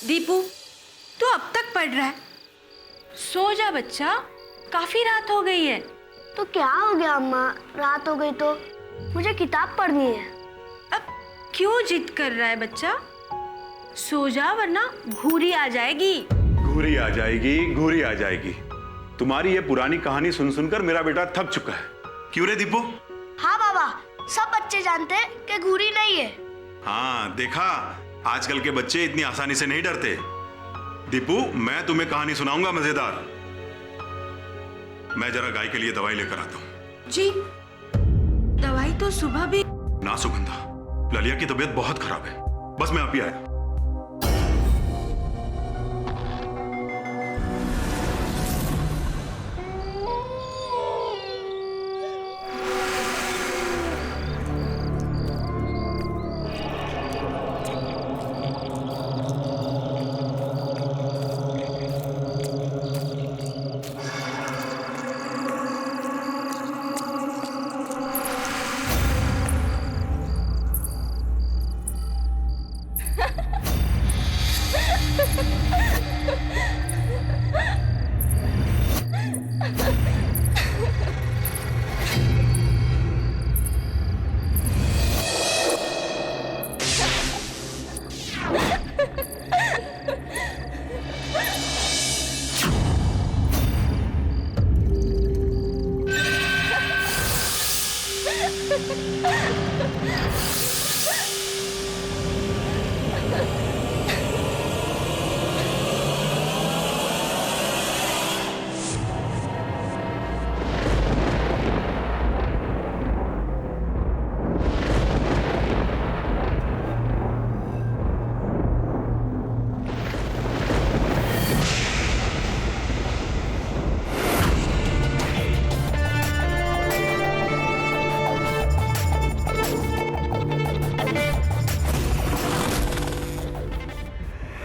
दीपू, तू अब तक पढ़ रहा है? सो जा बच्चा, काफी रात हो गई है। तो क्या हो गया अम्मा, रात हो गई तो? मुझे किताब पढ़नी है। अब क्यों जिद कर रहा है बच्चा? सो जा वरना घूरी आ जाएगी। घूरी आ जाएगी, घूरी आ जाएगी। तुम्हारी ये पुरानी कहानी सुन सुनकर मेरा बेटा थक चुका है। क्यों रे दीपू? हाँ बाबा, सब बच्चे जानते हैं कि घूरी नहीं है। हाँ देखा, आजकल के बच्चे इतनी आसानी से नहीं डरते। दीपू, मैं तुम्हें कहानी सुनाऊंगा मजेदार। मैं जरा गाय के लिए दवाई लेकर आता हूँ। जी, दवाई तो सुबह भी। ना सुगंधा, ललिया की तबीयत बहुत खराब है। बस मैं अभी आया।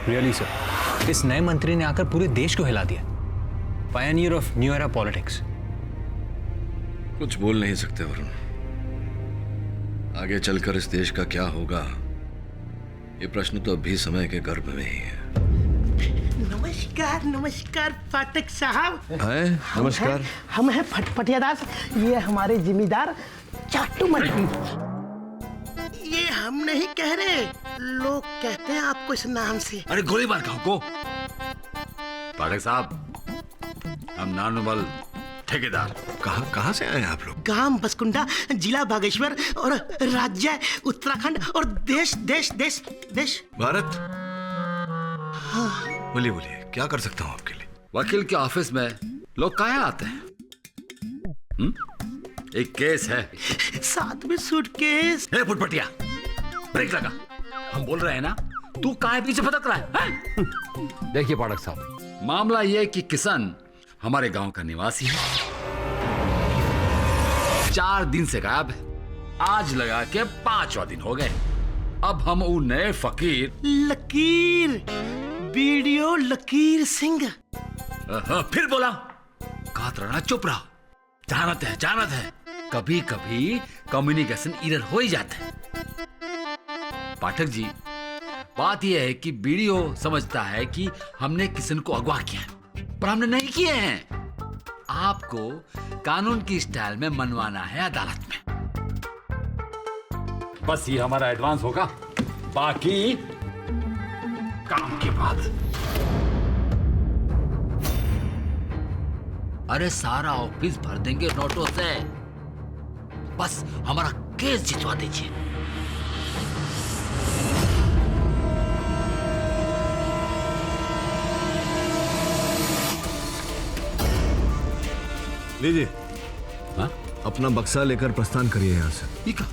रियली सर, इस नए मंत्री ने आकर पूरे देश को हिला दिया। Pioneer of new era politics. कुछ बोल नहीं सकते वरुण। आगे चलकर इस देश का क्या होगा, ये प्रश्न तो अभी समय के गर्भ में ही है। नमस्कार नमस्कार फाटक साहब। है, नमस्कार। हम हैं फटफटिया दास, ये हमारे जिम्मेदार चाटू मंत्री। ये हम नहीं कह रहे, लोग कहते हैं आपको इस नाम से। अरे गोली मार खाओ को। पाठक साहब, हम नानुमल ठेकेदार। कहाँ से आए आप लोग? गांव बसकुंडा, जिला बागेश्वर और राज्य उत्तराखंड और देश देश देश देश भारत। हाँ। बोलिए बोलिए, क्या कर सकता हूँ आपके लिए? वकील के ऑफिस में लोग काहे आते हैं? एक केस है, साथ में सूटकेस। फुटपटिया, ब्रेक लगा। हम बोल रहे हैं ना, तू काहे पीछे भटक रहा है? देखिए पाठक साहब, मामला यह कि किशन हमारे गांव का निवासी है। 4 दिन से गायब है। आज लगा के 5वां दिन हो गए। अब हम वो नए फकीर लकीर, वीडियो लकीर सिंह। फिर बोला, कातराना चुप रहा। जानत है कभी कभी कम्युनिकेशन एरर हो ही जाता है। पाठक जी, बात यह है कि वीडियो समझता है कि हमने किशन को अगवा किया है, पर हमने नहीं किए हैं। आपको कानून की स्टाइल में मनवाना है अदालत में। बस ये हमारा एडवांस होगा, बाकी काम के बाद। अरे सारा ऑफिस भर देंगे नोटों से, बस हमारा केस जितवा दीजिए। लीजिए। हाँ? अपना बक्सा लेकर प्रस्थान करिए यहाँ से। ठीक है।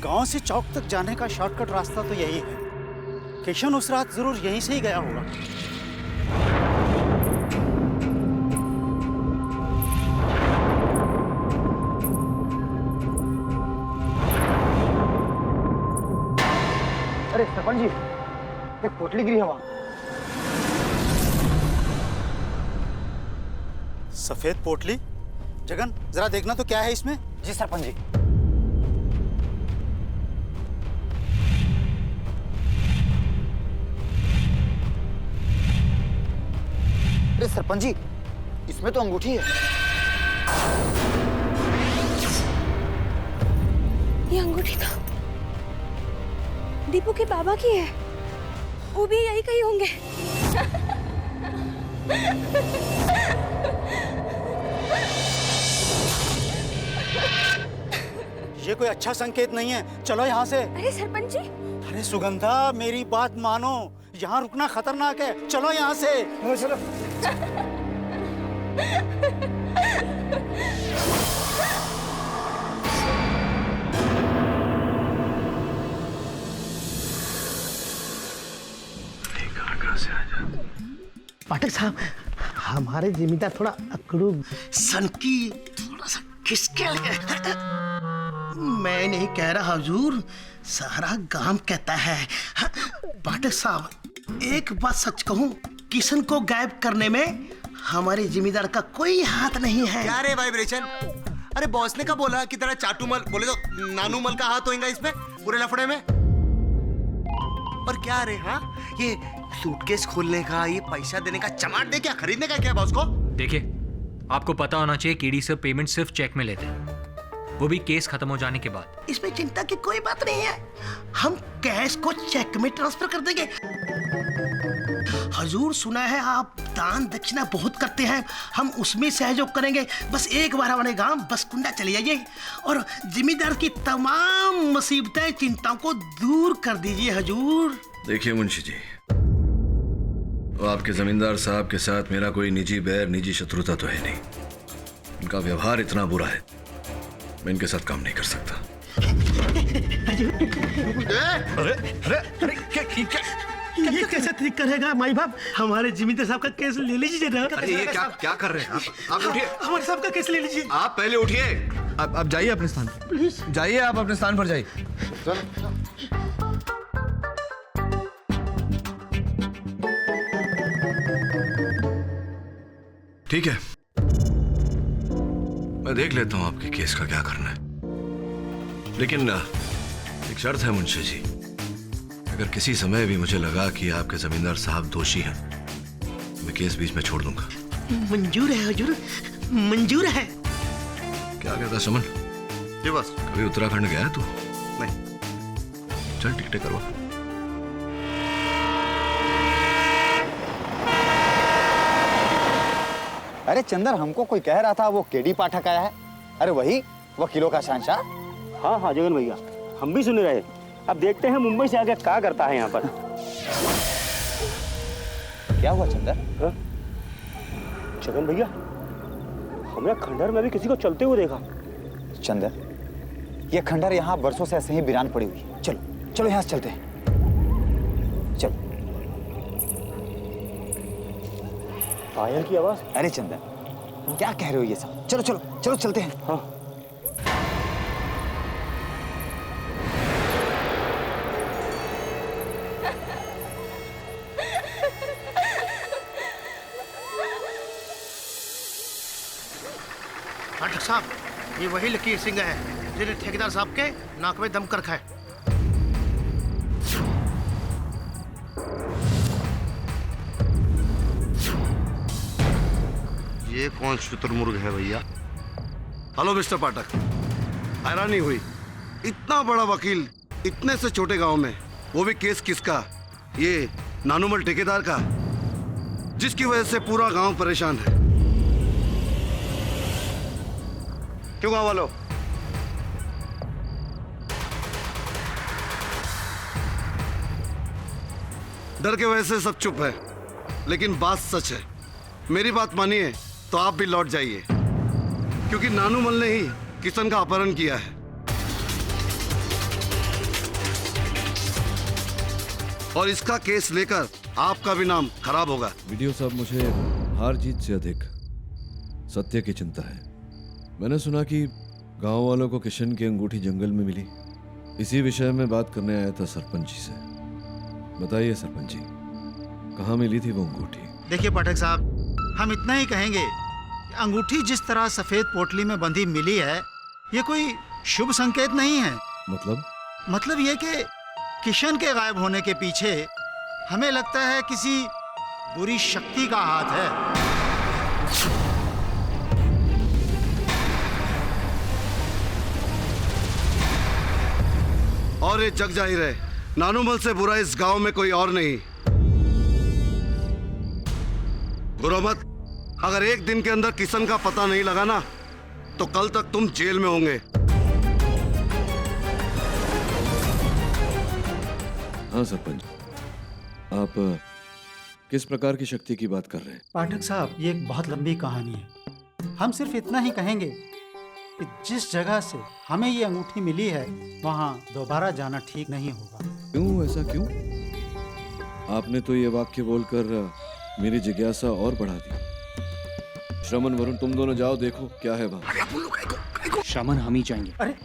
गांव से चौक तक जाने का शॉर्टकट रास्ता तो यही है। किशन उस रात जरूर यहीं से ही गया होगा। अरे सरपंच जी, एक पोटली गिरी है वहाँ। सफेद पोटली? जगन जरा देखना तो क्या है इसमें। जी सरपंच जी। अरे सरपंच जी, इसमें तो अंगूठी है। ये अंगूठी तो दीपू के बाबा की है। वो भी यही कहीं होंगे। ये कोई अच्छा संकेत नहीं है, चलो यहाँ से। अरे सरपंच जी, अरे सुगंधा, मेरी बात मानो, यहाँ रुकना खतरनाक है, चलो यहाँ से। चलो। पाठक साहब, हमारे जिम्मेदार थोड़ा अकड़ू सनकी, थोड़ा सा खिसके लगे। मैं नहीं कह रहा हुजूर, सारा गांव कहता है। पाठक साहब, एक बात सच कहूं, किशन को गायब करने में हमारे जिम्मेदार का कोई हाथ नहीं है। क्या रे वाइब्रेशन? अरे बॉस ने कब बोला कि तेरा चाटूमल बोले तो नानूमल का हाथ होएगा इसमें पूरे लफड़े में? और क्या रे, हाँ ये सूटकेस खोलने का, ये पैसा देने का, चमाट दे क्या खरीदने का क्या बॉस को? देखिए, आपको पता होना चाहिए केडी सर पेमेंट सिर्फ चेक में लेते हैं, वो भी केस खत्म हो जाने के बाद। इसमें चिंता की कोई बात नहीं है, हम कैश को चेक में ट्रांसफर कर देंगे। हजूर, सुना है आप दान दक्षिणा बहुत करते हैं, हम उसमें सहयोग करेंगे। बस एक बार हमारे गांव बसकुंडा चले जाइए और जिम्मेदार की तमाम मुसीबतें, चिंताओं को दूर कर दीजिए हजूर। देखिए मुंशी जी, वो आपके जमींदार साहब के साथ मेरा कोई निजी बैर, निजी शत्रुता तो है नहीं। उनका व्यवहार इतना बुरा है, मैं इनके साथ काम नहीं कर सकता। अरे अरे अरे क्या ये कैसे ठीक करेगा माई बाप? हमारे जिम्मेदार साहब का केस ले लीजिए ना। अरे ये क्या क्या कर रहे हैं आप उठिए। हमारे साहब का केस ले लीजिए। आप पहले उठिए। आप जाइए अपने स्थान पर, जाइए आप अपने स्थान पर जाइए। ठीक है, मैं देख लेता हूं आपके केस का क्या करना है, लेकिन एक शर्त है मुंशी जी, अगर किसी समय भी मुझे लगा कि आपके जमींदार साहब दोषी हैं, मैं केस बीच में छोड़ दूंगा। मंजूर है हजूर, मंजूर है। क्या कहता सुमन? जी बस। कभी उत्तराखंड गया है तू? नहीं। चल टिकटें करवा। अरे चंदर, हमको कोई कह रहा था वो केडी पाठक आया है। अरे वही वकीलों का शहंशाह। हाँ हाँ जगन भैया, हम भी सुन रहे। अब देखते हैं मुंबई से आगे क्या करता है यहाँ पर। क्या हुआ चंदर? हाँ? जगन भैया, हमने खंडहर में भी किसी को चलते हुए देखा। चंदर, ये खंडहर यहाँ बरसों से ऐसे ही वीरान पड़ी हुई है। चलो चलो यहाँ से चलते हैं, चलो। पायल की आवाज। अरे चंदर, क्या कह रहे हो ये सब? चलो चलो चलो चलते हैं। हाँ। पाठक साहब, ये वही लकीर सिंह है जिन्हें ठेकेदार साहब के नाक में दम कर रखा है। ये कौन शुतुरमुर्ग है भैया? हेलो मिस्टर पाठक, हैरानी हुई, इतना बड़ा वकील इतने से छोटे गांव में, वो भी केस किसका? ये नानूमल ठेकेदार का, जिसकी वजह से पूरा गांव परेशान है। क्यों गांव वालों? डर के वजह से सब चुप है, लेकिन बात सच है। मेरी बात मानिए तो आप भी लौट जाइए, क्योंकि नानूमल ने ही किशन का अपहरण किया है। और इसका केस लेकर आपका भी नाम खराब होगा। वीडियो साहब, मुझे हार जीत से अधिक सत्य की चिंता है। मैंने सुना कि गांव वालों को किशन की अंगूठी जंगल में मिली। इसी विषय में बात करने आया था सरपंच जी से। बताइए सरपंच जी, कहाँ मिली थी वो अंगूठी? देखिए पाठक साहब, हम इतना ही कहेंगे कि अंगूठी जिस तरह सफेद पोटली में बंधी मिली है, ये कोई शुभ संकेत नहीं है। मतलब ये कि किशन के गायब होने के पीछे हमें लगता है किसी बुरी शक्ति का हाथ है। और ये जग जाहिर है, नानूमल से बुरा इस गांव में कोई और नहीं। गुरुमत, अगर एक दिन के अंदर किशन का पता नहीं लगा ना, तो कल तक तुम जेल में होंगे। हाँ सरपंच, आप किस प्रकार की शक्ति की बात कर रहे हैं? पाठक साहब, ये एक बहुत लंबी कहानी है। हम सिर्फ इतना ही कहेंगे कि जिस जगह से हमें ये अंगूठी मिली है, वहाँ दोबारा जाना ठीक नहीं होगा। क्यों, ऐसा क्यों? आपने तो ये वाक्य बोलकर मेरी जिज्ञासा और बढ़ा दी। श्रमण, वरुण, तुम दोनों जाओ, देखो क्या है वहाँ। श्रमण, हम ही जाएंगे। अरे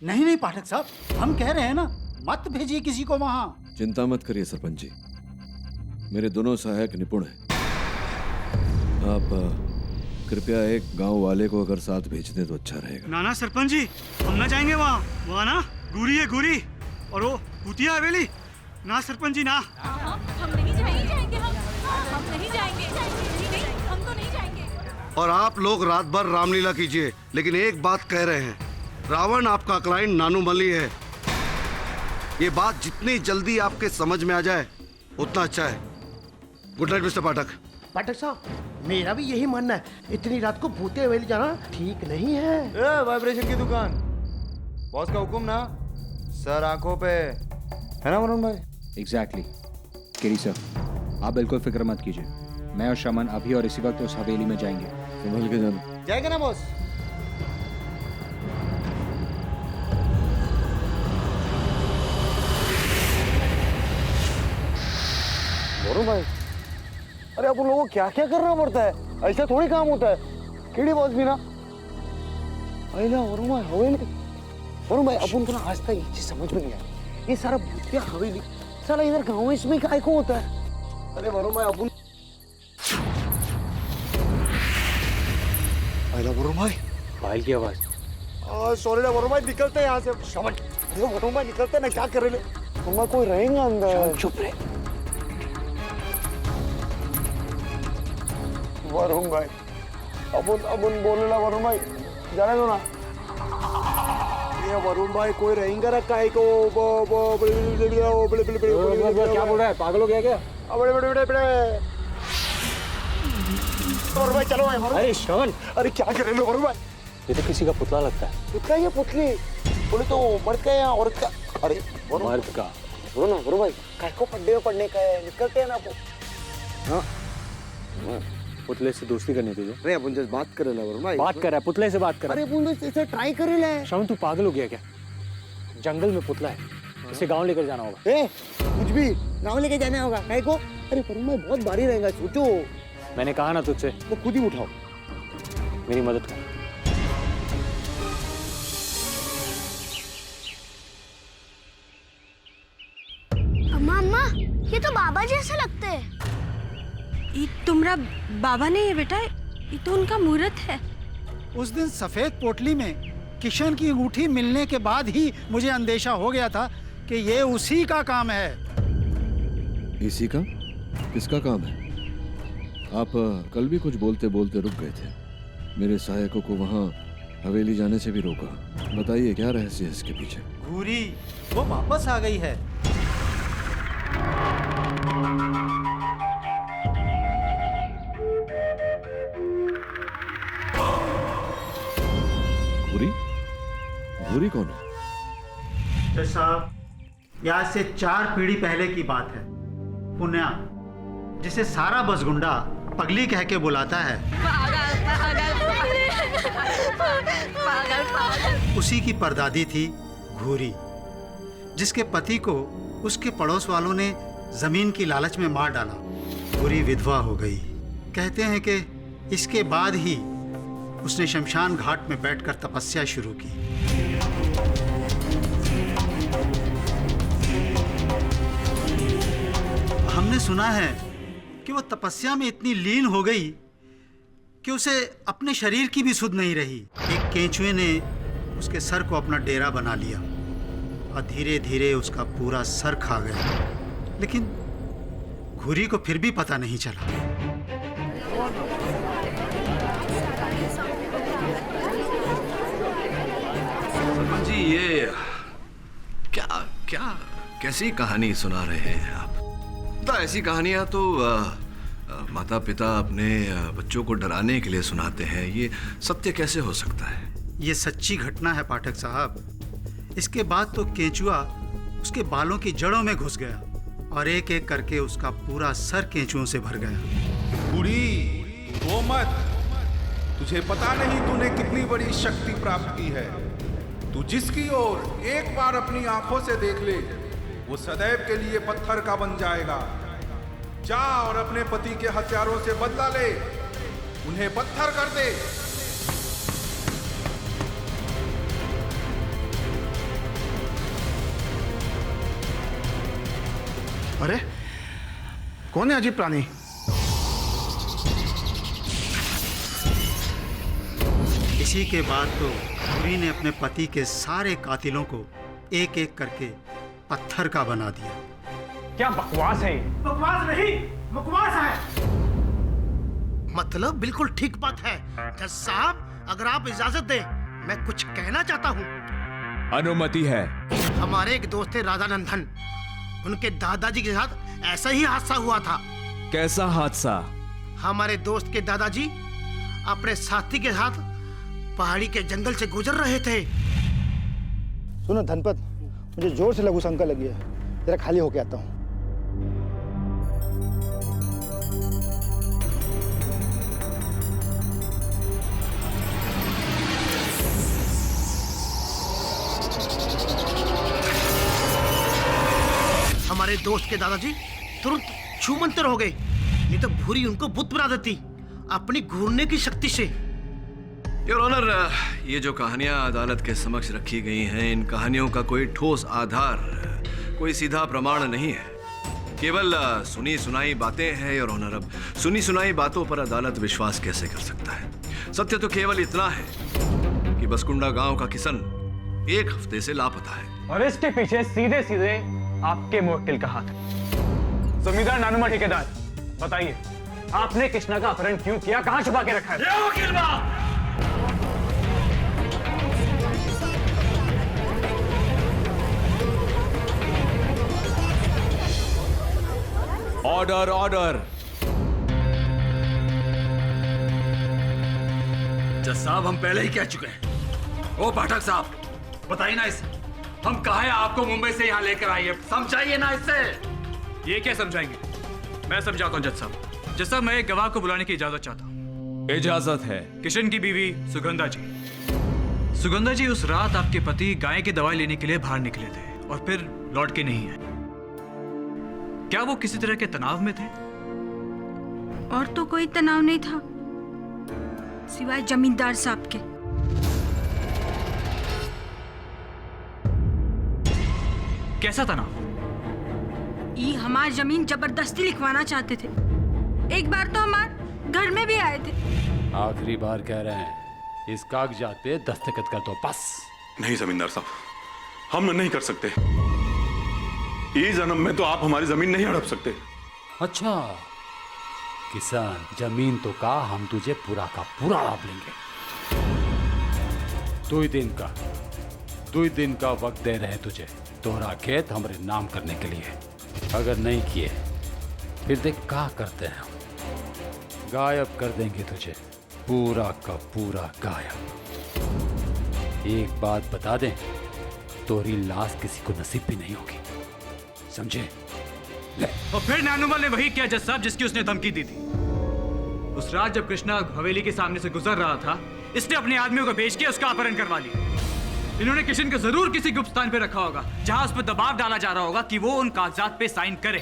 नहीं पाठक साहब, हम कह रहे हैं ना, मत भेजिए किसी को वहाँ। चिंता मत करिए सरपंच जी, मेरे दोनों सहायक निपुण हैं। आप कृपया एक गांव वाले को अगर साथ भेज दें तो अच्छा रहेगा। ना सरपंच जी, हम ना जाएंगे वहाँ ना गुरी है गुरी, और वो भूतिया हवेली। ना सरपंच जी, ना। हम नहीं जाएंगे, हम नहीं जाएंगे, हम तो नहीं जाएंगे। और आप लोग रात भर रामलीला कीजिए, लेकिन एक बात कह रहे हैं, रावण आपका क्लाइंट नानूमल ही है। ये बात जितनी जल्दी आपके समझ में आ जाए उतना अच्छा है। गुड नाइट मिस्टर पाठक। पाठक साहब, मेरा भी यही मानना है, इतनी रात को भूते हवेली जाना ठीक नहीं है। वाइब्रेशन की दुकान, बॉस का हुक्म ना, सर आंखों पे, है ना वरुण भाई? एग्जैक्टली केरी सर, आप बिल्कुल फिक्र मत कीजिए। मैं और श्रमण अभी और इसी वक्त उस हवेली में जाएंगे। संभल के जाना। जाएगा ना बॉस? वरुण भाई, अरे अपन लोगों को क्या क्या करना पड़ता है, ऐसा थोड़ी काम होता है। केड़ी बॉस भी ना अरे वरुण भाई, हवेली, वरुण भाई अपन को ना आज तक ये चीज समझ में नहीं आई, ये सारा भूतिया हवेली साला इधर गाँव में इसमें काय को होता है? अरे वरुण भाई, अपन वरुण भाई, पायल की आवाज। सॉरी ना वरुण भाई, निकलते हैं यहाँ से। समझ वरुण भाई, निकलते ना, क्या कर रहे? वरुण भाई, कोई रहेगा अंदर? चुप रहे वरुण भाई, अपन बोले ना वरुण भाई, जाने दो ना। ये वरुण भाई, कोई रहेगा ना काय को? क्या बोल रहा है, पागल हो गया क्या? बड़े वरुण भाई, चलो भाई। अरे श्रवण, अरे क्या कर रहे हो वरुण भाई? ये तो किसी का पुतला लगता है। पुतला या पुतली? बोले तो मर्द का या औरत का? अरे मर्द का। बोलो ना वरुण भाई, काय को पड्डे में पड़ने का है, निकलते हैं ना आपको। हाँ, पुतले से दोस्ती करनी तुझे? अरे अपन जस्ट बात कर रहे वरुण भाई। बात कर रहा है, पुतले से बात कर रहा है। अरे अपन जस्ट ट्राई कर रहे हैं। श्रवण, तू पागल हो गया क्या? जंगल में पुतला है, इसे गांव लेकर जाना होगा। ए, कुछ भी गांव लेके जाना होगा काय को? अरे वरुण भाई, बहुत भारी रहेगा, सोचो। मैंने कहा ना तुझसे, वो खुद ही उठाओ, मेरी मदद कर। अम्मा, ये तो बाबा जैसे लगते हैं। ये तुम्हारा बाबा नहीं है बेटा, ये तो उनका मूर्त है। उस दिन सफेद पोटली में किशन की अंगूठी मिलने के बाद ही मुझे अंदेशा हो गया था कि ये उसी का काम है। इसी का? किसका काम है? आप कल भी कुछ बोलते बोलते रुक गए थे, मेरे सहायकों को वहाँ हवेली जाने से भी रोका। बताइए क्या रहस्य है इसके पीछे? घूरी वो वापस आ गई है। घूरी? घूरी कौन है? तो साहब, ये आज से 4 पीढ़ी पहले की बात है। पुण्या, जिसे सारा बसगुंडा पगली कह के बुलाता है, उसी की परदादी थी घूरी, जिसके पति को उसके पड़ोस वालों ने जमीन की लालच में मार डाला। घूरी विधवा हो गई। कहते हैं कि इसके बाद ही उसने शमशान घाट में बैठकर तपस्या शुरू की। मैंने सुना है कि वो तपस्या में इतनी लीन हो गई कि उसे अपने शरीर की भी सुध नहीं रही। एक केंचुए ने उसके सर को अपना डेरा बना लिया और धीरे धीरे उसका पूरा सर खा गया, लेकिन घुरी को फिर भी पता नहीं चला। सरपंच जी, ये क्या क्या कैसी कहानी सुना रहे हैं आप? तो ऐसी कहानियां तो माता पिता अपने बच्चों को डराने के लिए सुनाते हैं। ये सत्य कैसे हो सकता है? ये सच्ची घटना है पाठक साहब। इसके बाद तो केंचुआ उसके बालों की जड़ों में घुस गया और एक एक करके उसका पूरा सर केंचुओं से भर गया। बूढ़ी, वो मत, तुझे पता नहीं तूने कितनी बड़ी शक्ति प्राप्त की है। तू जिसकी ओर एक बार अपनी आंखों से देख ले, वो सदैव के लिए पत्थर का बन जाएगा। जा और अपने पति के हथियारों से बदला ले, उन्हें पत्थर कर दे। अरे कौन है अजीब प्राणी? इसी के बाद तो घुरी ने अपने पति के सारे कातिलों को एक एक करके पत्थर का बना दिया। क्या बकवास है? बकवास नहीं, बकवास है। मतलब बिल्कुल ठीक बात है। जज साहब, अगर आप इजाजत दें, मैं कुछ कहना चाहता हूँ। अनुमति है। हमारे एक दोस्त थे राधानंदन, उनके दादाजी के साथ ऐसा ही हादसा हुआ था। कैसा हादसा? हमारे दोस्त के दादाजी अपने साथी के साथ पहाड़ी के जंगल से गुजर रहे थे। सुनो धनपत, मुझे जोर से लघु शंका लगी है, जरा खाली होके आता हूँ। हमारे दोस्त के दादाजी तुरंत छूमंतर हो गए, नहीं तो भूरी उनको बुत बना देती अपनी घूरने की शक्ति से। योर ऑनर, ये जो कहानियां अदालत के समक्ष रखी गई हैं, इन कहानियों का कोई ठोस आधार, कोई सीधा प्रमाण नहीं है। केवल सुनी सुनाई बातें हैं योर ऑनर। अब सुनी सुनाई बातों पर अदालत विश्वास कैसे कर सकता है? सत्य तो केवल इतना है कि बसकुंडा गांव का किशन 1 हफ्ते से लापता है, और इसके पीछे सीधे सीधे आपके मुवक्किल का हाथ है। जमींदार नानुमा ठेकेदार, बताइए आपने कृष्णा का अपहरण क्यों किया? कहां छुपा के रखा है? वकील बाब! Order, order. जज साहब, हम पहले ही कह चुके हैं। ओ पाठक साहब, बताइए ना इसे, हम कहा है आपको मुंबई से यहाँ लेकर आइए, समझाइए ना इससे। ये क्या समझाएंगे? मैं समझाता हूँ जज साहब। जज साहब, मैं एक गवाह को बुलाने की इजाजत चाहता हूँ। इजाजत है। किशन की बीवी सुगंधा जी। सुगंधा जी, उस रात आपके पति गाय की दवाई लेने के लिए बाहर निकले थे और फिर लौट के नहीं आए। क्या वो किसी तरह के तनाव में थे? और तो कोई तनाव नहीं था सिवाय जमींदार साहब के। कैसा तनाव? ये हमारी जमीन जबरदस्ती लिखवाना चाहते थे। एक बार तो हमारे घर में भी आए थे। आखिरी बार कह रहे हैं, इस कागजात पे दस्तखत कर दो बस। नहीं जमींदार साहब, हम नहीं कर सकते। इस जन्म में तो आप हमारी जमीन नहीं हड़प सकते। अच्छा किसान, जमीन तो का हम तुझे पूरा का पूरा लाभ लेंगे। 2 दिन का वक्त दे रहे तुझे तोहरा खेत हमारे नाम करने के लिए। अगर नहीं किए फिर देख क्या करते हैं हम। गायब कर देंगे तुझे, पूरा का पूरा गायब। एक बात बता दें, तोरी लाश किसी को नसीब भी नहीं होगी, समझे? और फिर नानुमा ने वही किया जज साहब जिसकी उसने धमकी दी थी। उस रात जब कृष्णा हवेली के सामने से गुजर रहा था, इसने अपने आदमियों को भेज के उसका अपहरण करवा लिया। इन्होंने किशन को जरूर किसी गुप्त स्थान पे रखा होगा जहां उस पर दबाव डाला जा रहा होगा कि वो उन कागजात पे साइन करे।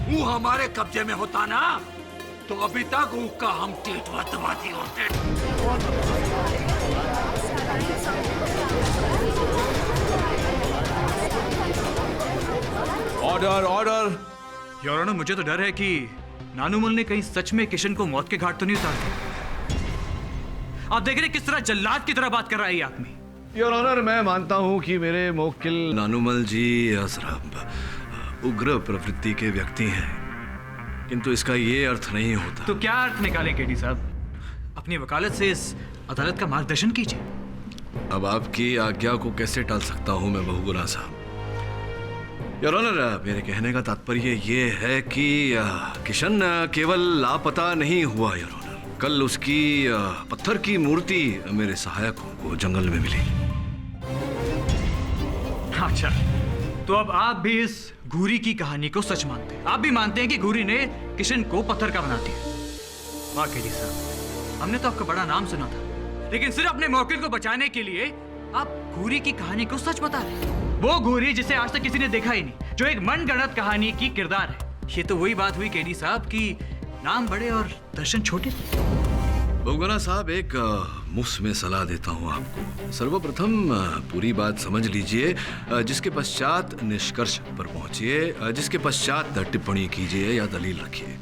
वो हमारे कब्जे में होता ना तो अभी तक उसका हम टेटवा दबाती होते। Order, order. योर ऑनर, मुझे तो डर है कि नानूमल ने कहीं सच में किशन को मौत के घाट तो नहीं उतार दिया। आप देख रहे किस तरह जल्लाद की तरह बात कर रहा है ये आदमी। योर ऑनर, मैं मानता हूं कि मेरे मोक्किल नानुमल जी जरा उग्र प्रवृत्ति के व्यक्ति हैं, किंतु इसका ये अर्थ नहीं होता। तो क्या अर्थ निकाले केडी साहब? अपनी वकालत से इस अदालत का मार्गदर्शन कीजिए। अब आपकी आज्ञा को कैसे टाल सकता हूं मैं बहुगुना साहब? योर ऑनर, मेरे कहने का तात्पर्य ये है कि किशन केवल लापता नहीं हुआ योर ऑनर। कल उसकी पत्थर की मूर्ति मेरे सहायकों को जंगल में मिली। अच्छा, तो अब आप भी इस घूरी की कहानी को सच मानते हैं? आप भी मानते हैं कि घूरी ने किशन को पत्थर का बना दिया? वाह केडी साहब, हमने तो आपका बड़ा नाम सुना था, लेकिन सिर्फ अपने मौके को बचाने के लिए आप घूरी की कहानी को सच बता रहे हैं। वो घूरी जिसे आज तक किसी ने देखा ही नहीं, जो एक मनगढ़ंत कहानी की किरदार है। ये तो वही बात हुई केडी साहब की नाम बड़े और दर्शन छोटे। बहुगुना साहब, एक मुफ्त में सलाह देता हूँ आपको। सर्वप्रथम पूरी बात समझ लीजिए, जिसके पश्चात निष्कर्ष पर पहुंचिए, जिसके पश्चात टिप्पणी कीजिए या दलील रखिए।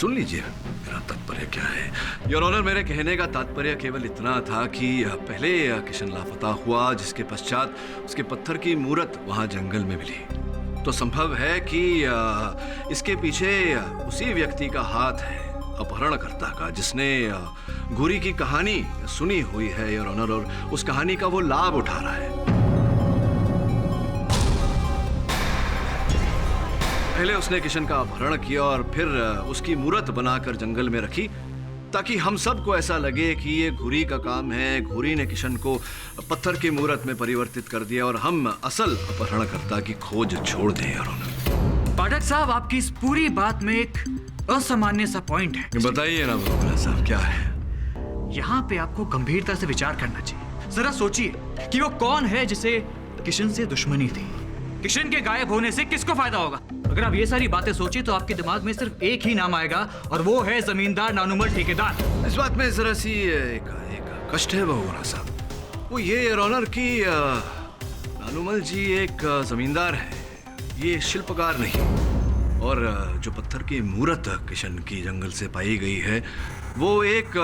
सुन लीजिए मेरा तात्पर्य क्या है। योर ऑनर, मेरे कहने का तात्पर्य केवल इतना था कि पहले किशन लापता हुआ, जिसके पश्चात उसके पत्थर की मूरत वहां जंगल में मिली। तो संभव है कि इसके पीछे उसी व्यक्ति का हाथ है, अपहरणकर्ता का, जिसने घूरी की कहानी सुनी हुई है योर ऑनर, और उस कहानी का वो लाभ उठा रहा है। पहले उसने किशन का अपहरण किया और फिर उसकी मूरत बनाकर जंगल में रखी, ताकि हम सबको ऐसा लगे कि ये घूरी का काम है। घूरी ने किशन को पत्थर की मूरत में परिवर्तित कर दिया और हम असल अपहरणकर्ता की खोज छोड़ दें योर ऑनर। पाठक साहब, आपकी इस पूरी बात में एक असामान्य सा पॉइंट है। बताइए ना बहुगुना साहब, क्या है? यहाँ पे आपको गंभीरता से विचार करना चाहिए। जरा सोचिए कि वो कौन है जिसे किशन से दुश्मनी थी। किशन के गायब होने से किसको फायदा होगा? अगर आप ये सारी बातें सोचिए तो आपके दिमाग में सिर्फ एक ही नाम आएगा, और वो है जमींदार नानूमल ठेकेदार। इस बात में जरा सी एक कष्ट है बहुगुना साहब। वो ये योर ऑनर कि नानूमल जी एक जमींदार है, ये शिल्पकार नहीं। और जो पत्थर की मूरत किशन की जंगल से पाई गई है, वो एक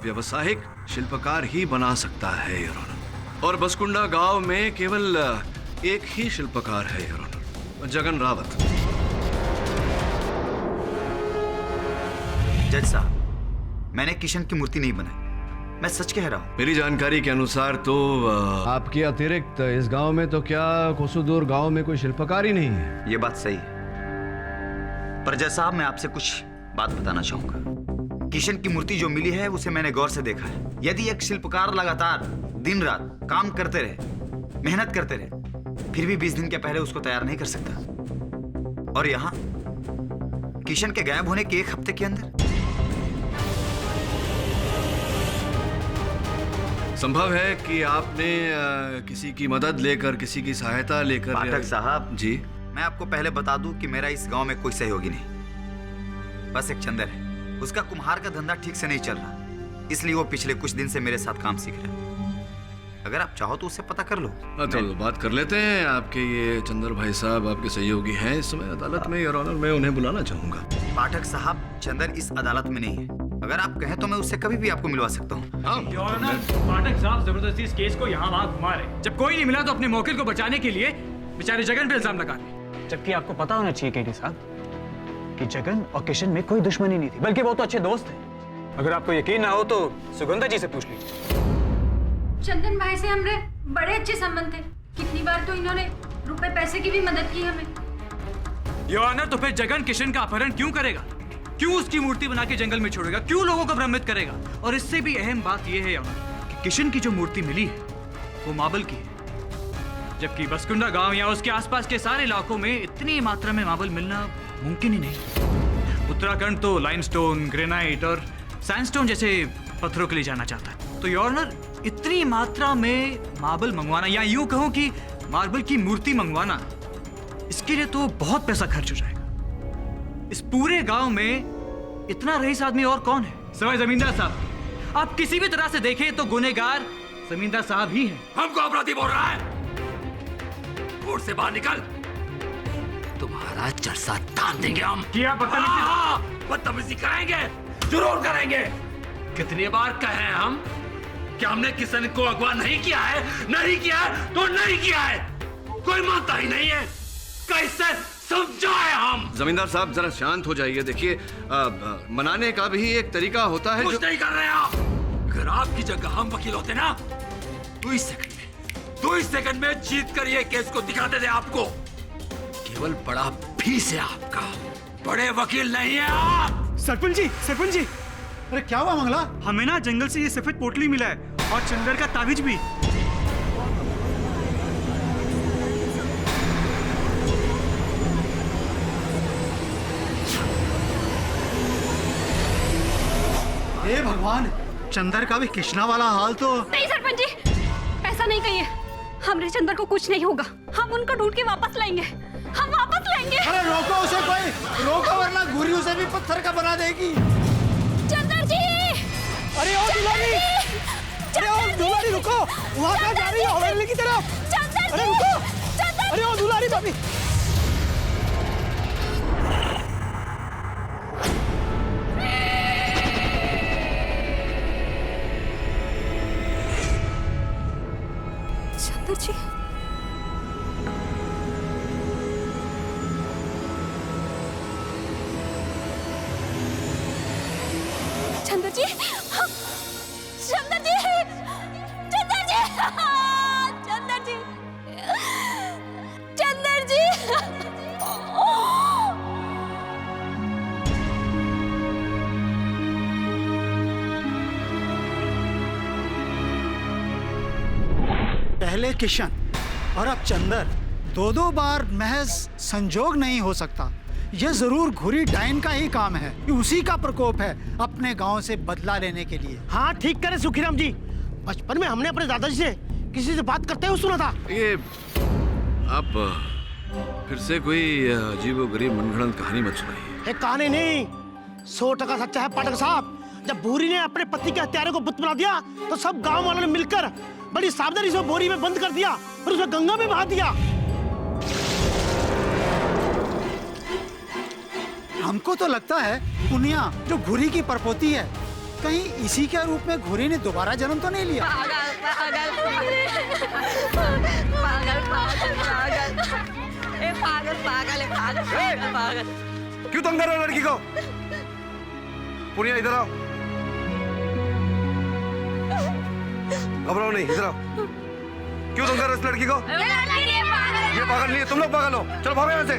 व्यावसायिक शिल्पकार ही बना सकता है योर ऑनर। और बसकुंडा गांव में केवल एक ही शिल्पकार है योर ऑनर, जगन रावत। जज साहब, मैंने किशन की मूर्ति नहीं बनाई, मैं सच कह रहा हूँ। मेरी जानकारी के अनुसार तो आपके अतिरिक्त इस गांव में तो क्या कोसुदूर गांव में कोई शिल्पकार ही नहीं है। ये बात सही है, पर जज साहब मैं आपसे कुछ बात बताना चाहूंगा। किशन की मूर्ति जो मिली है उसे मैंने गौर से देखा है। यदि एक शिल्पकार लगातार दिन रात काम करते रहे, मेहनत करते रहे, फिर भी 20 दिन के पहले उसको तैयार नहीं कर सकता। और यहाँ किशन के गायब होने के 1 हफ्ते के अंदर। संभव है कि आपने किसी की मदद लेकर, किसी की सहायता लेकर। पाठक साहब जी, मैं आपको पहले बता दूं कि मेरा इस गांव में कोई सहयोगी नहीं, बस एक चंदर है। उसका कुम्हार का धंधा ठीक से नहीं चल रहा, इसलिए वो पिछले कुछ दिन से मेरे साथ काम सीख रहा है। अगर आप चाहो तो उससे पता कर लो। तो बात कर लेते हैं। आपके ये चंदर भाई साहब आपके सहयोगी हैं इस समय अदालत में योर ऑनर, मैं उन्हें बुलाना चाहूंगा। पाठक साहब, चंदर इस अदालत में नहीं है। अगर आप कहें तो मैं उससे कभी भी आपको मिलवा सकता हूँ। योर ऑनर, पाठक साहब जबरदस्ती इस केस को यहाँ वहाँ घुमा रहे। जब कोई नहीं मिला तो अपने मौके को बचाने के लिए बेचारे जगन पे इल्जाम लगा रहे। जबकि आपको पता होना चाहिए केडी साहब कि जगन और किशन में कोई दुश्मनी नहीं थी, बल्कि वो तो अच्छे दोस्त थे। अगर आपको यकीन ना हो तो सुगंधा जी से पूछ लीजिए। चंदन भाई से हमरे बड़े अच्छे संबंध थे, कितनी बार तो इन्होंने रुपए पैसे की भी मदद की हमें। योर ऑनर, तो फिर जगन किशन का अपहरण क्यों करेगा? क्यों उसकी मूर्ति बना के जंगल में छोड़ेगा? क्यों लोगों को भ्रमित करेगा? और इससे भी अहम बात यह है योर ऑनर कि किशन की जो मूर्ति मिली है वो मार्बल की है, जबकि बसकुंडा गांव या उसके आसपास के सारे इलाकों में इतनी मात्रा में मार्बल मिलना मुमकिन ही नहीं। उत्तराखंड तो लाइमस्टोन, ग्रेनाइट और सैंडस्टोन जैसे पत्थरों के लिए जाना चाहता है। तो योर ऑनर, इतनी मात्रा में मार्बल मंगवाना, या यूं कहूं कि मार्बल की मूर्ति मंगवाना, इसके लिए तो बहुत पैसा खर्च हो जाएगा। इस पूरे गांव में इतना रईस आदमी और कौन है सिवाय जमींदार साहब? आप किसी भी तरह से देखें तो गुनहगार जमींदार साहब ही हैं। हमको अपराधी बोल रहा है? कोर्ट से बाहर निकल। तुम्हारा चरसा तान देंगे हम। क्या बदतमीजी कराएंगे, जरूर करेंगे। कितनी बार कहे हैं हम कि हमने किसी को अगवा नहीं किया है, नहीं किया है तो नहीं किया है। कोई मानता ही नहीं है, कैसे समझाए हम? जमींदार साहब जरा शांत हो जाइए। देखिए मनाने का भी एक तरीका होता है। कुछ नहीं कर रहे आप। अगर आपकी जगह हम वकील होते ना, 2 सेकंड में जीत कर ये केस को दिखाते थे आपको। केवल बड़ा फीस है आपका, बड़े वकील नहीं है आप। सरपंच जी, अरे क्या हुआ मंगला? हमें ना जंगल से ये सफेद पोटली मिला है और चंदर का ताबीज भी। हे भगवान, चंदर का भी कृष्णा वाला हाल तो। नहीं सरपंच जी, ऐसा नहीं कहिए। हमरे चंदर को कुछ नहीं होगा। हम उनको ढूंढ के वापस लाएंगे, हम वापस लाएंगे। अरे रोको उसे, कोई रोको वरना गुरी उसे भी पत्थर का बना देगी। चंदर जी! अरे ओ दुलारी, अरे ओ दुलारी रुको, वहाँ कहाँ जा रही हो? हवेली की तरफ। चंदर अरे रुको, अरे ओ दुलारी भाभी। चंदर जी, चंदर जी, चंदर जी, चंदर जी, चंदर जी, चंदर जी। पहले किशन और अब चंदर, दो बार महज संजोग नहीं हो सकता। यह जरूर घुरी डाइन का ही काम है। उसी का प्रकोप है अपने गांव से बदला लेने के लिए। हाँ ठीक करे सुखीराम जी। बचपन में हमने अपने दादाजी से किसी से बात करते हुए सुना था। ये आप फिर से कोई अजीबोगरीब मनगढ़ंत कहानी मत सुनाइए। एक कहानी नहीं, 100% सच्चा है पाठक साहब। जब भूरी ने अपने पति के हत्यारे को बुत बना दिया तो सब गांव वालों ने मिलकर बड़ी सावधानी से बोरी में बंद कर दिया और उसे गंगा में बहा दिया। हमको तो लगता है पुनिया जो घुरी की परपोती है, कहीं इसी के रूप में घुरी ने दोबारा जन्म तो नहीं लिया। पागल। क्यों तंग कर रहे हो लड़की को? पुनिया इधर आओ। घबराओ नहीं, इधर आओ। क्यों तंग कर रहे हो इस लड़की को? ये पागल नहीं है, तुम लोग पागल हो। चलो भागो यहाँ से।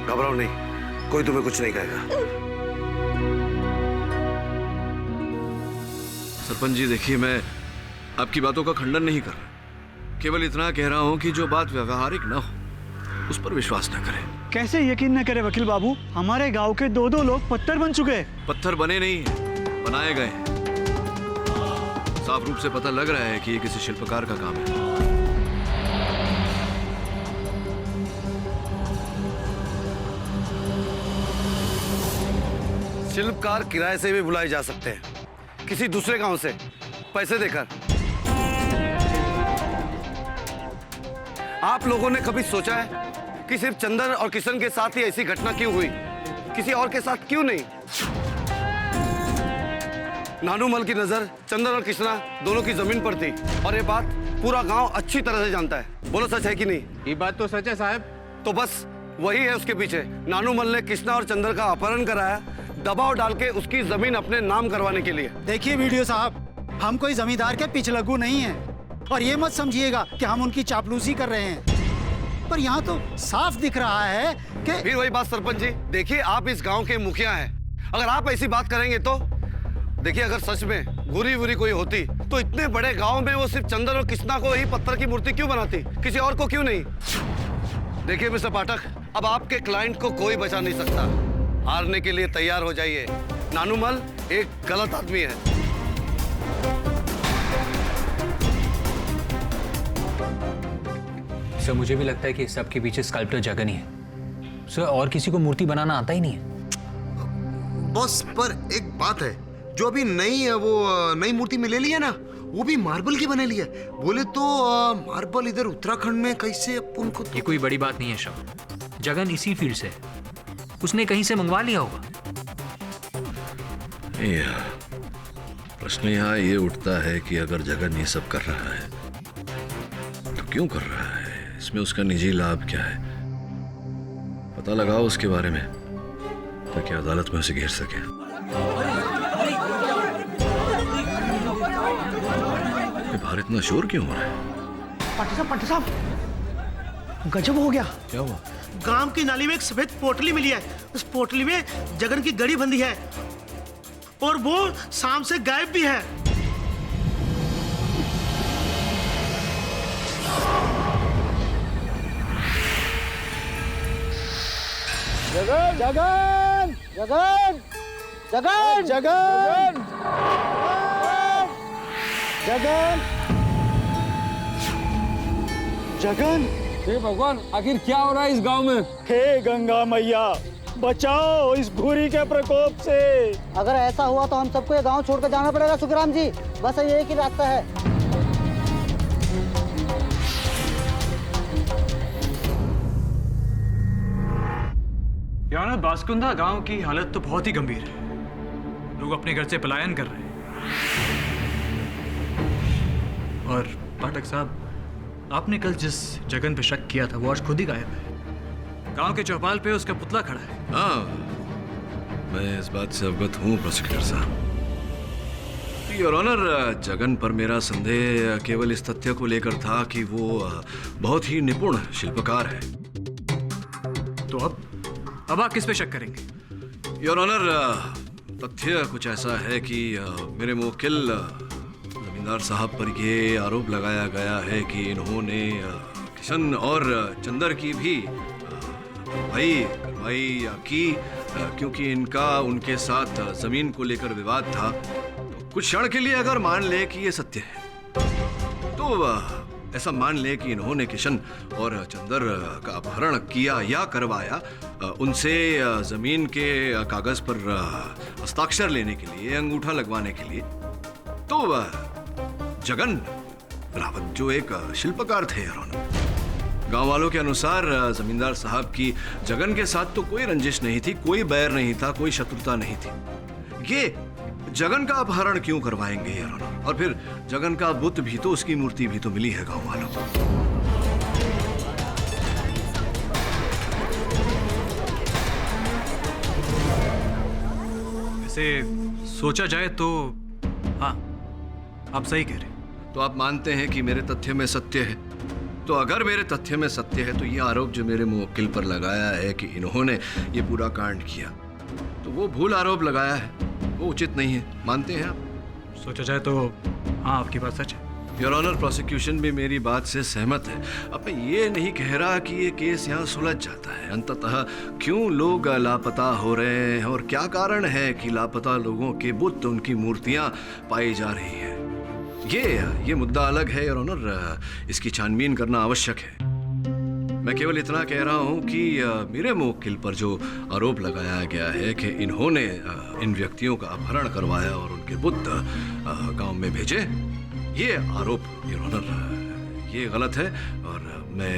घबराओ नहीं, कोई तुम्हें कुछ नहीं कहेगा। सरपंच जी देखिए, मैं आपकी बातों का खंडन नहीं कर रहा, केवल इतना कह रहा हूं कि जो बात व्यवहारिक न हो उस पर विश्वास न करें। कैसे यकीन न करे वकील बाबू? हमारे गांव के 2 लोग पत्थर बन चुके हैं। पत्थर बने नहीं हैं, बनाए गए हैं। साफ रूप से पता लग रहा है कि ये किसी शिल्पकार का काम है। शिल्पकार किराए से भी बुलाए जा सकते हैं, किसी दूसरे गांव से पैसे देकर। आप लोगों ने कभी सोचा है कि सिर्फ चंदन और किशन के साथ ही ऐसी घटना क्यों हुई, किसी और के साथ क्यों नहीं? नानूमल की नजर चंदन और कृष्णा दोनों की जमीन पर थी और ये बात पूरा गांव अच्छी तरह से जानता है। बोलो सच है कि नहीं? ये बात तो सच है साहब। तो बस वही है उसके पीछे। नानूमल ने कृष्णा और चंदन का अपहरण कराया, दबाव डाल के उसकी जमीन अपने नाम करवाने के लिए। देखिए वीडियो साहब, हम कोई जमींदार के पिछलग्गू नहीं हैं और ये मत समझिएगा कि हम उनकी चापलूसी कर रहे हैं, पर यहाँ तो साफ दिख रहा है कि। फिर वही बात सरपंच जी, देखिए आप इस गांव के मुखिया हैं, अगर आप ऐसी बात करेंगे तो देखिए, अगर सच में बुरी बुरी कोई होती तो इतने बड़े गांव में वो सिर्फ चंदन और कृष्णा को ही पत्थर की मूर्ति क्यों बनाती, किसी और को क्यों नहीं? देखिए मिस्टर पाठक, अब आपके क्लाइंट को कोई बचा नहीं सकता। हारने के लिए तैयार हो जाइए। नानूमल एक गलत आदमी है। सर मुझे भी लगता है कि सबके पीछे स्कल्प्टर जगन ही है। सर और किसी को मूर्ति बनाना आता ही नहीं है। बॉस, पर एक बात है, जो अभी नई है वो नई मूर्ति में ले ली है ना, वो भी मार्बल की बने लिए। बोले तो मार्बल इधर उत्तराखंड में कैसे अपन को ये कोई बड़ी बात नहीं है श्रवण। जगन इसी फील्ड से है, उसने कहीं से मंगवा लिया होगा। प्रश्न यहाँ ये उठता है कि अगर जगन ये सब कर रहा है तो क्यों कर रहा है? इसमें उसका निजी लाभ क्या है? पता लगाओ उसके बारे में ताकि अदालत में उसे घेर सके। ये बाहर इतना शोर क्यों हो रहा है? पाटिल साहब, गजब हो गया। क्या हुआ? गांव की नाली में एक सफेद पोटली मिली है। उस पोटली में जगन की गड़ी बंधी है और वो शाम से गायब भी है। जगन जगन जगन जगन जगन जगन जगन। हे भगवान, आखिर क्या हो रहा है इस गांव में? हे गंगा मैया, बचाओ इस भूरी के प्रकोप से। अगर ऐसा हुआ तो हम सबको ये गांव छोड़कर जाना पड़ेगा सुखराम जी। बस ये एक ही रास्ता है। यार बासकुंदा गांव की हालत तो बहुत ही गंभीर है। लोग अपने घर से पलायन कर रहे हैं। और पाठक साहब, आपने कल जिस जगन पे शक किया था वो आज खुद ही गायब है। गांव के चौपाल पे उसका पुतला खड़ा है। हाँ, मैं इस बात से अवगत हूँ प्रोसिक्यूटर साहब। योर ऑनर, जगन पर मेरा संदेह केवल इस तथ्य को लेकर था कि वो बहुत ही निपुण शिल्पकार है। तो अब आप किस पे शक करेंगे? योर ऑनर, तथ्य कुछ ऐसा है कि मेरे मुवक्किल जमींदार साहब पर यह आरोप लगाया गया है कि इन्होंने किशन और चंदर की भी भरपाई करवाई या की, क्योंकि इनका उनके साथ जमीन को लेकर विवाद था। तो कुछ क्षण के लिए अगर मान ले कि ये सत्य है तो ऐसा मान ले कि इन्होंने किशन और चंदर का अपहरण किया या करवाया, उनसे जमीन के कागज पर हस्ताक्षर लेने के लिए, अंगूठा लगवाने के लिए। तो जगन रावत जो एक शिल्पकार थे, गांव वालों के अनुसार जमींदार साहब की जगन के साथ तो कोई रंजिश नहीं थी, कोई बैर नहीं था, कोई शत्रुता नहीं थी। ये जगन का अपहरण क्यों करवाएंगे यार? और फिर जगन का बुत भी तो, उसकी मूर्ति भी तो मिली है गांव वालों को। वैसे सोचा जाए तो हाँ, आप सही कह रहे। तो आप मानते हैं कि मेरे तथ्य में सत्य है? तो अगर मेरे तथ्य में सत्य है तो ये आरोप जो मेरे मुवक्किल पर लगाया है कि इन्होंने ये पूरा कांड किया, तो वो भूल आरोप लगाया है, वो उचित नहीं है। मानते हैं आप? सोचा जाए तो हाँ, आपकी बात सच है। योर ऑनर, प्रोसिक्यूशन भी मेरी बात से सहमत है। अब मैं ये नहीं कह रहा कि ये केस यहाँ सुलझ जाता है। अंततः क्यों लोग लापता हो रहे हैं और क्या कारण है कि लापता लोगों के बुत, उनकी मूर्तियाँ पाई जा रही हैं, ये मुद्दा अलग है योर ऑनर। इसकी छानबीन करना आवश्यक है। मैं केवल इतना कह रहा हूं कि मेरे मुवक्किल पर जो आरोप लगाया गया है कि इन्होंने इन व्यक्तियों का अपहरण करवाया और उनके बुत गांव में भेजे, ये आरोप योर ऑनर ये गलत है। और मैं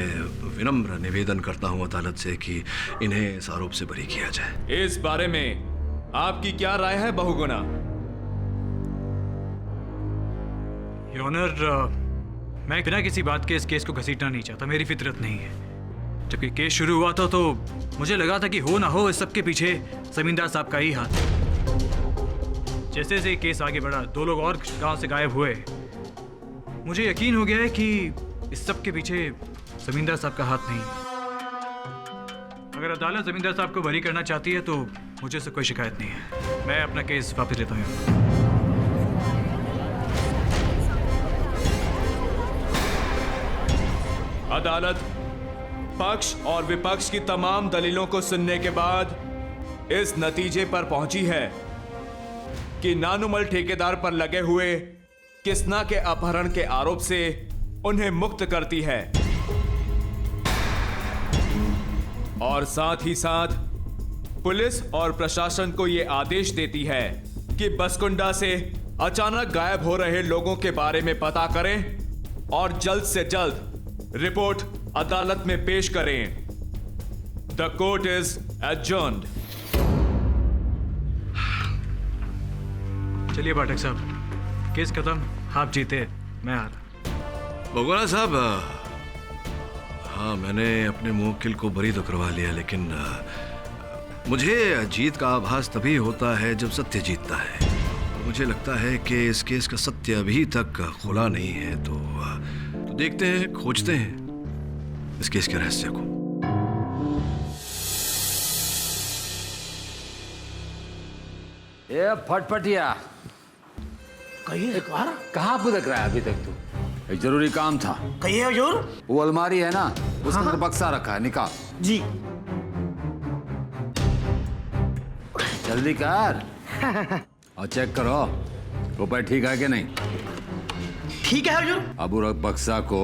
विनम्र निवेदन करता हूं अदालत से कि इन्हें इस आरोप से बरी किया जाए। इस बारे में आपकी क्या राय है बहुगुणा? योर ऑनर, मैं बिना किसी बात के इस केस को घसीटना नहीं चाहता, मेरी फितरत नहीं है। जब ये केस शुरू हुआ था तो मुझे लगा था कि हो ना हो इस सब के पीछे जमींदार साहब का ही हाथ है। जैसे जैसे केस आगे बढ़ा, 2 लोग और गांव से गायब हुए, मुझे यकीन हो गया है कि इस सब के पीछे जमींदार साहब का हाथ नहीं है। अगर अदालत जमींदार साहब को बरी करना चाहती है तो मुझे से कोई शिकायत नहीं है। मैं अपना केस वापस लेता हूँ। अदालत पक्ष और विपक्ष की तमाम दलीलों को सुनने के बाद इस नतीजे पर पहुंची है कि नानुमल ठेकेदार पर लगे हुए किसना के अपहरण के आरोप से उन्हें मुक्त करती है और साथ ही साथ पुलिस और प्रशासन को यह आदेश देती है कि बसकुंडा से अचानक गायब हो रहे लोगों के बारे में पता करें और जल्द से जल्द रिपोर्ट अदालत में पेश करें। The court is adjourned. चलिए पाठक साहब, केस खत्म, आप जीते, मैं आ रहा। भगवाना साहब, हाँ मैंने अपने मुवक्किल को बरी तो करवा लिया, लेकिन मुझे जीत का आभास तभी होता है जब सत्य जीतता है। मुझे लगता है कि इस केस का सत्य अभी तक खुला नहीं है, तो देखते हैं, खोजते हैं इस केस के रहस्य को। ये फटफटिया कहिए एक बार। कहाँ भुदक रहा है अभी तक तू? एक जरूरी काम था। कहिए हुजूर। वो अलमारी है ना, उसके अंदर बक्सा रखा है, निकाल। जी। जल्दी कर और चेक करो रुपए ठीक है कि नहीं। ठीक है हुजूर। अब उस बक्सा को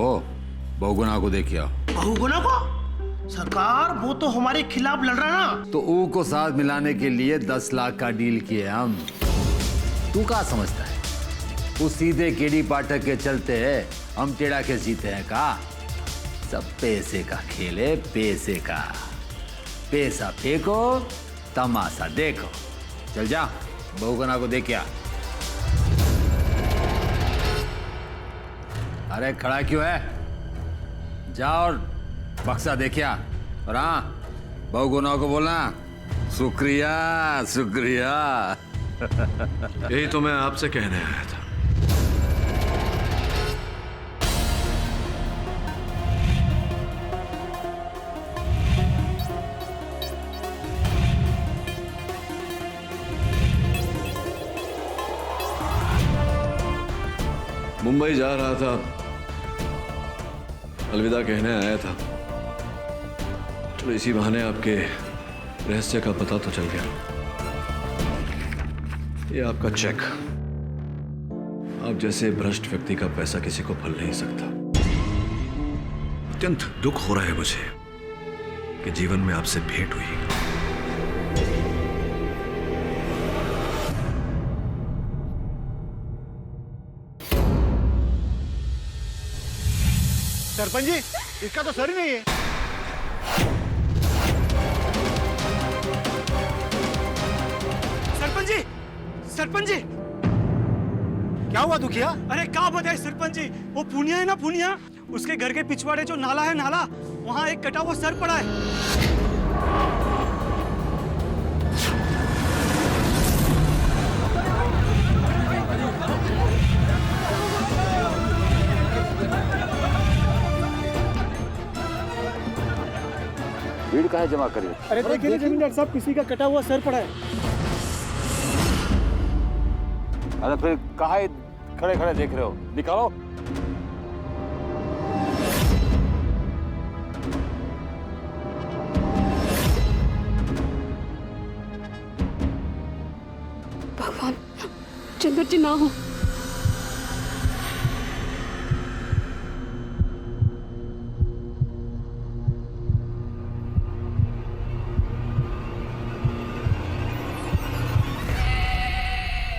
बहुगुना को देखिए। बहुगुना को? सरकार वो तो हमारे खिलाफ लड़ रहा है ना। तो ऊ को साथ मिलाने के लिए 10 लाख का डील किए हम। तू क्या समझता है वो सीधे केडी पाठक के चलते है हम टेढ़ा के जीते हैं का? सब पैसे का खेल है, पैसे का। पैसा फेंको, तमाशा देखो। चल जा बहुगुना को देख क्या। अरे खड़ा क्यों है? जा और बक्सा देखिया। और हाँ, बहुगुना को बोलना शुक्रिया शुक्रिया। यही तो मैं आपसे कहने आया था। मुंबई जा रहा था, अलविदा कहने आया था। तो इसी बहाने आपके रहस्य का पता तो चल गया। ये आपका चेक। आप जैसे भ्रष्ट व्यक्ति का पैसा किसी को फल नहीं सकता। अत्यंत दुख हो रहा है मुझे कि जीवन में आपसे भेंट हुई। सरपंच जी, इसका तो सर ही नहीं है। सरपंच जी, सरपंच जी, क्या हुआ दुखिया? अरे क्या बताए सरपंच जी, वो पुनिया है ना, पुनिया, उसके घर के पिछवाड़े जो नाला है, नाला, वहाँ एक कटा हुआ सर पड़ा है। भीड़ कहाँ जमा करी? अरे देखिए जमींदार साहब, किसी का कटा हुआ सर पड़ा है। अरे फिर कहाँ खड़े खड़े देख रहे हो? निकालो। भगवान, चंद्र जी ना हो।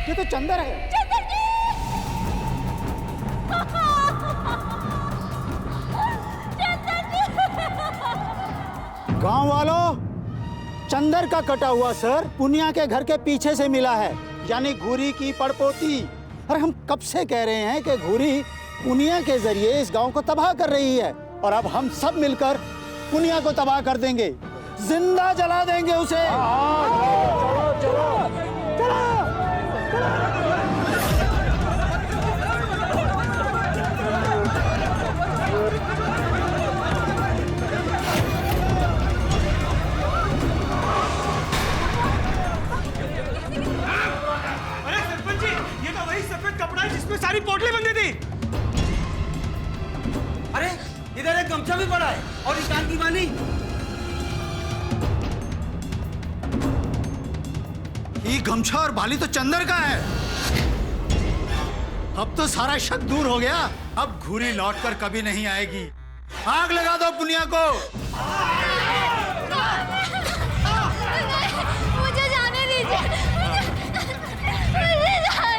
ये तो चंदर है। चंदर जी! चंदर जी! गांव वालों, चंदर का कटा हुआ सर पुनिया के घर के पीछे से मिला है, यानी घूरी की पड़पोती। अरे हम कब से कह रहे हैं कि घूरी पुनिया के जरिए इस गांव को तबाह कर रही है, और अब हम सब मिलकर पुनिया को तबाह कर देंगे, जिंदा जला देंगे उसे। चलो चलो चलो। अरे सरपंच जी, ये तो वही सफेद कपड़ा है जिसमें सारी पोटली बंधी थी। अरे इधर एक गमछा भी पड़ा है और एक कान की बाली। ये गमछा और बाली तो चंदर का है। अब तो सारा शक दूर हो गया। अब घूरी लौटकर कभी नहीं आएगी। आग लगा दो पुनिया को। मुझे जाने दीजिए, मुझे जाने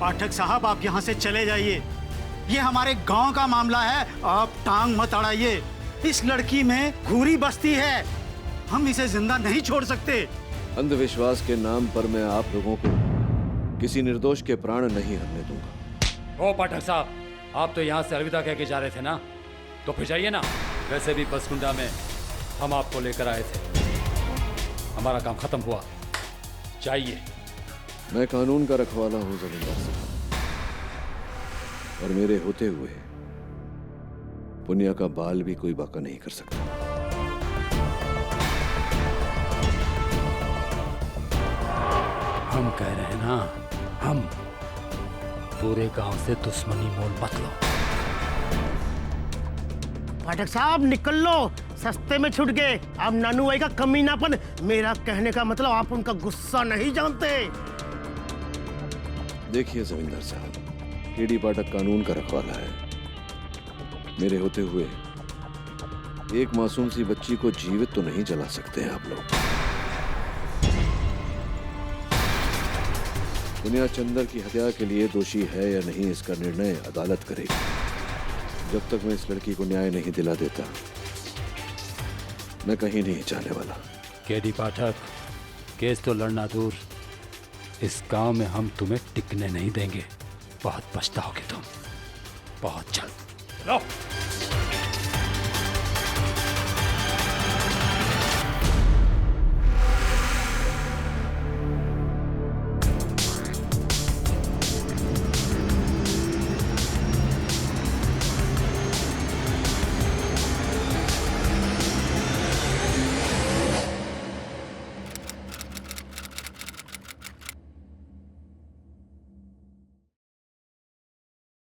पाठक साहब आप यहाँ से चले जाइए। ये हमारे गांव का मामला है, आप टांग मत अड़ाइए। इस लड़की में घूरी बस्ती है, हम इसे जिंदा नहीं छोड़ सकते। अंधविश्वास के नाम पर मैं आप लोगों को किसी निर्दोष के प्राण नहीं हरने दूंगा। ओ पाठक साहब, आप तो यहाँ से अलविदा कह के जा रहे थे ना, तो फिर जाइए ना। वैसे भी बसकुंडा में हम आपको लेकर आए थे, हमारा काम खत्म हुआ, जाइए। मैं कानून का रखवाला हूं जमींदार साहब, और मेरे होते हुए पुनिया का बाल भी कोई बाका नहीं कर सकता। हम कह रहे हैं ना, हम पूरे गांव से दुश्मनी मोल मत लो। पाठक साहब निकल लो, सस्ते में छूट गए। अब नानू भाई का कमीनापन, मेरा कहने का मतलब आप उनका गुस्सा नहीं जानते। देखिए जमींदार साहब, केडी पाठक कानून का रखवाला है। मेरे होते हुए एक मासूम सी बच्ची को जीवित तो नहीं जला सकते हैं आप लोग। पुनिया चंदर की हत्या के लिए दोषी है या नहीं, इसका निर्णय अदालत करेगी। जब तक मैं इस लड़की को न्याय नहीं दिला देता, मैं कहीं नहीं जाने वाला। केडी पाठक, केस तो लड़ना दूर, इस गांव में हम तुम्हें टिकने नहीं देंगे। बहुत पछताओगे तुम, बहुत जल्द। लो।